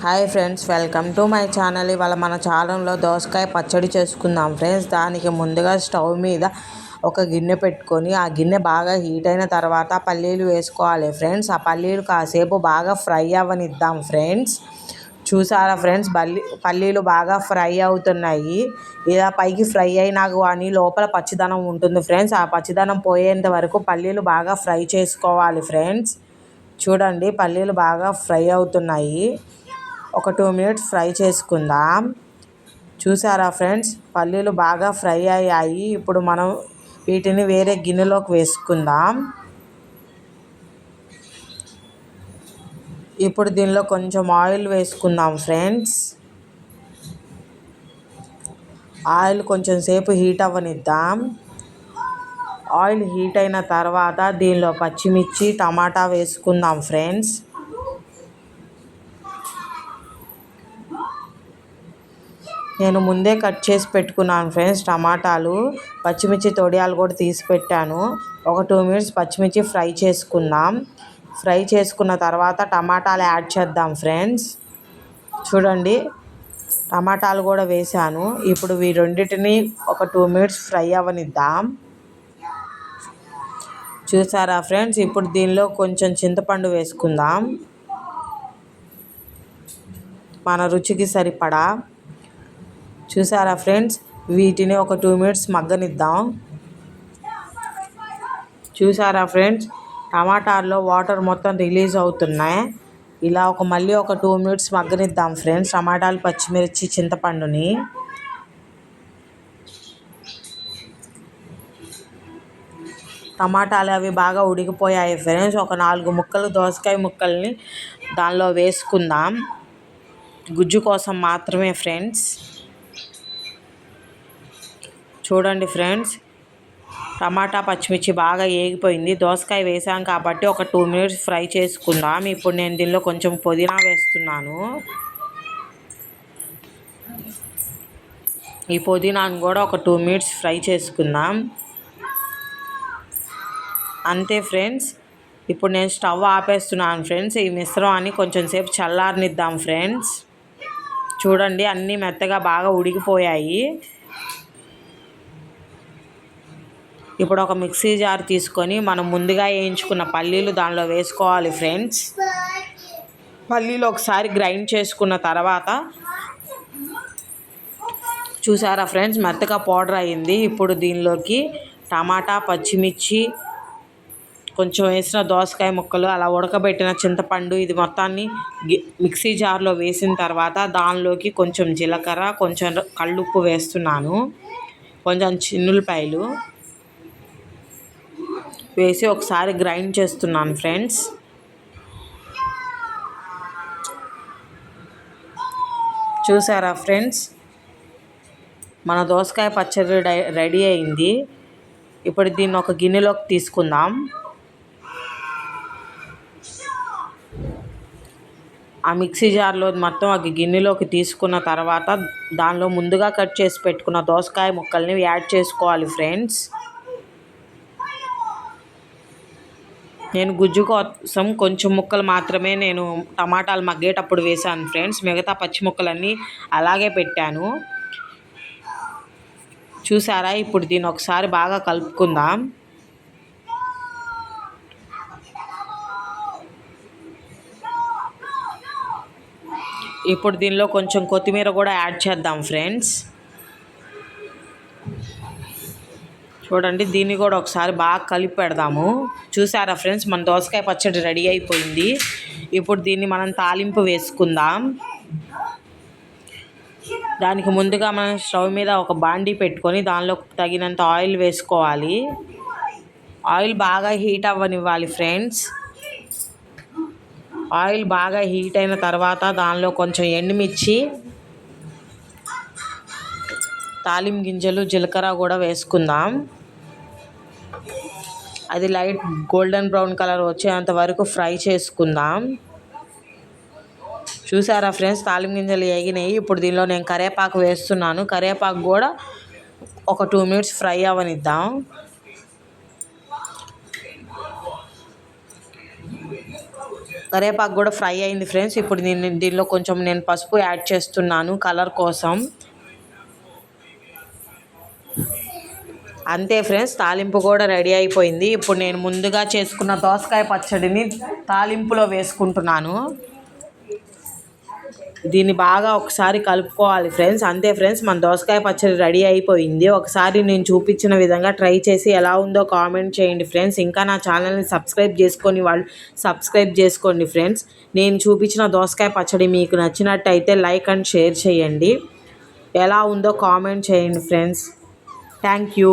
Hi friends, welcome to my channel. ఇవాళ మన ఛానల్లో దోసకాయ పచ్చడి చేసుకుందాం ఫ్రెండ్స్. దానికి ముందుగా స్టవ్ మీద ఒక గిన్నె పెట్టుకొని ఆ గిన్నె బాగా హీట్ అయిన తర్వాత పల్లీలు వేసుకోవాలి ఫ్రెండ్స్. ఆ పల్లీలు కాసేపు బాగా ఫ్రై అవ్వనిద్దాం ఫ్రెండ్స్. చూసారా ఫ్రెండ్స్, పల్లీలు బాగా ఫ్రై అవుతున్నాయి. ఇలా పైకి ఫ్రై అయినా కానీ లోపల పచ్చిదనం ఉంటుంది ఫ్రెండ్స్. ఆ పచ్చిదనం పోయేంత వరకు పల్లీలు బాగా ఫ్రై చేసుకోవాలి ఫ్రెండ్స్. చూడండి, పల్లీలు బాగా ఫ్రై అవుతున్నాయి. ఒక 2 మినిట్స్ ఫ్రై చేసుకుందాం. చూసారా ఫ్రెండ్స్, పల్లీలు బాగా ఫ్రై అయ్యాయి. ఇప్పుడు మనం వీటిని వేరే గిన్నెలోకి వేసుకుందాం. ఇప్పుడు దీనిలో కొంచెం ఆయిల్ వేసుకుందాం ఫ్రెండ్స్. ఆయిల్ కొంచెం సేపు హీట్ అవ్వనిద్దాం. ఆయిల్ హీట్ అయిన తర్వాత దీనిలో పచ్చిమిర్చి, టమాటా వేసుకుందాం ఫ్రెండ్స్. నేను ముందే కట్ చేసి పెట్టుకున్నాను ఫ్రెండ్స్ టమాటాలు, పచ్చిమిర్చి తొడియాలు కూడా తీసి పెట్టాను. ఒక 2 మినిట్స్ పచ్చిమిర్చి ఫ్రై చేసుకుందాం. ఫ్రై చేసుకున్న తర్వాత టమాటాలు యాడ్ చేద్దాం ఫ్రెండ్స్. చూడండి, టమాటాలు కూడా వేసాను. ఇప్పుడు ఈ రెండింటిని ఒక 2 మినిట్స్ ఫ్రై అవ్వనిద్దాం. చూసారా ఫ్రెండ్స్, ఇప్పుడు దీనిలో కొంచెం చింతపండు వేసుకుందాం, మన రుచికి సరిపడా. చూసారా ఫ్రెండ్స్, వీటిని ఒక 2 మినిట్స్ మగ్గనిద్దాం. చూసారా ఫ్రెండ్స్, టమాటాల్లో వాటర్ మొత్తం రిలీజ్ అవుతున్నాయి. ఇలా మళ్ళీ ఒక 2 మినిట్స్ మగ్గనిద్దాం ఫ్రెండ్స్ టమాటాలు, పచ్చిమిర్చి, చింతపండుని. టమాటాలు అవి బాగా ఉడికిపోయాయి ఫ్రెండ్స్. ఒక 4 ముక్కలు దోసకాయ ముక్కల్ని దానిలో వేసుకుందాం, గుజ్జు కోసం మాత్రమే ఫ్రెండ్స్. చూడండి ఫ్రెండ్స్, టమాటా, పచ్చిమిర్చి బాగా ఏగిపోయింది. దోసకాయ వేసాం కాబట్టి ఒక 2 మినిట్స్ ఫ్రై చేసుకుందాం. ఇప్పుడు నేను దీనిలో కొంచెం పుదీనా వేస్తున్నాను. ఈ పుదీనాను కూడా ఒక 2 మినిట్స్ ఫ్రై చేసుకుందాం. అంతే ఫ్రెండ్స్, ఇప్పుడు నేను స్టవ్ ఆపేస్తున్నాను ఫ్రెండ్స్. ఈ మిశ్రమాన్ని కొంచెం సేపు చల్లారనిద్దాం ఫ్రెండ్స్. చూడండి, అన్నీ మెత్తగా బాగా ఉడికిపోయాయి. ఇప్పుడు ఒక మిక్సీ జార్ తీసుకొని మనం ముందుగా వేయించుకున్న పల్లీలు దానిలో వేసుకోవాలి ఫ్రెండ్స్. పల్లీలు ఒకసారి గ్రైండ్ చేసుకున్న తర్వాత చూసారా ఫ్రెండ్స్, మెత్తగా పౌడర్ అయింది. ఇప్పుడు దీనిలోకి టమాటా, పచ్చిమిర్చి, కొంచెం వేసిన దోసకాయ ముక్కలు, అలా ఉడకబెట్టిన చింతపండు, ఇది మొత్తాన్ని మిక్సీ జార్లో వేసిన తర్వాత దానిలోకి కొంచెం జీలకర్ర, కొంచెం కల్లుప్పు వేస్తున్నాను, కొంచెం చిన్నులపాయలు వేసి ఒకసారి గ్రైండ్ చేస్తున్నాను ఫ్రెండ్స్. చూసారా ఫ్రెండ్స్, మన దోసకాయ పచ్చడి రెడీ అయింది. ఇప్పుడు దీన్ని ఒక గిన్నెలోకి తీసుకుందాం. ఆ మిక్సీ జార్లో మొత్తం ఒక గిన్నెలోకి తీసుకున్న తర్వాత దానిలో ముందుగా కట్ చేసి పెట్టుకున్న దోసకాయ ముక్కల్ని యాడ్ చేసుకోవాలి ఫ్రెండ్స్. నేను గుజ్జు కోసం కొంచెం ముక్కలు మాత్రమే నేను టమాటాలు మగ్గేటప్పుడు వేసాను ఫ్రెండ్స్. మిగతా పచ్చి ముక్కలన్నీ అలాగే పెట్టాను. చూసారా, ఇప్పుడు దీన్ని ఒకసారి బాగా కలుపుకుందాం. ఇప్పుడు దీనిలో కొంచెం కొత్తిమీర కూడా యాడ్ చేద్దాం ఫ్రెండ్స్. చూడండి, దీన్ని కూడా ఒకసారి బాగా కలిపి పెడదాము. చూసారా ఫ్రెండ్స్, మన దోసకాయ పచ్చడి రెడీ అయిపోయింది. ఇప్పుడు దీన్ని మనం తాలింపు వేసుకుందాం. దానికి ముందుగా మనం స్టవ్ మీద ఒక బాండీ పెట్టుకొని దానిలో తగినంత ఆయిల్ వేసుకోవాలి. ఆయిల్ బాగా హీట్ అవ్వనివ్వాలి ఫ్రెండ్స్. ఆయిల్ బాగా హీట్ అయిన తర్వాత దానిలో కొంచెం ఎండుమిర్చి, తాలింపు గింజలు, జీలకర్ర కూడా వేసుకుందాం. అది లైట్ గోల్డెన్ బ్రౌన్ కలర్ వచ్చేంత వరకు ఫ్రై చేసుకుందాం. చూసారా ఫ్రెండ్స్, తాలింపు గింజలు వేగినాయి. ఇప్పుడు దీనిలో నేను కరివేపాకు వేస్తున్నాను. కరివేపాకు కూడా ఒక 2 మినిట్స్ ఫ్రై అవ్వనిద్దాం. కరివేపాకు కూడా ఫ్రై అయింది ఫ్రెండ్స్. ఇప్పుడు దీనిలో కొంచెం నేను పసుపు యాడ్ చేస్తున్నాను కలర్ కోసం. అంతే ఫ్రెండ్స్, తాలింపు కూడా రెడీ అయిపోయింది. ఇప్పుడు నేను ముందుగా చేసుకున్న దోసకాయ పచ్చడిని తాలింపులో వేసుకుంటున్నాను. దీన్ని బాగా ఒకసారి కలుపుకోవాలి ఫ్రెండ్స్. అంతే ఫ్రెండ్స్, మన దోసకాయ పచ్చడి రెడీ అయిపోయింది. ఒకసారి నేను చూపించిన విధంగా ట్రై చేసి ఎలా ఉందో కామెంట్ చేయండి ఫ్రెండ్స్. ఇంకా నా ఛానల్ని సబ్స్క్రైబ్ చేసుకొని వాళ్ళు సబ్స్క్రైబ్ చేసుకోండి ఫ్రెండ్స్. నేను చూపించిన దోసకాయ పచ్చడి మీకు నచ్చినట్టయితే లైక్ అండ్ షేర్ చేయండి. ఎలా ఉందో కామెంట్ చేయండి ఫ్రెండ్స్. Thank you.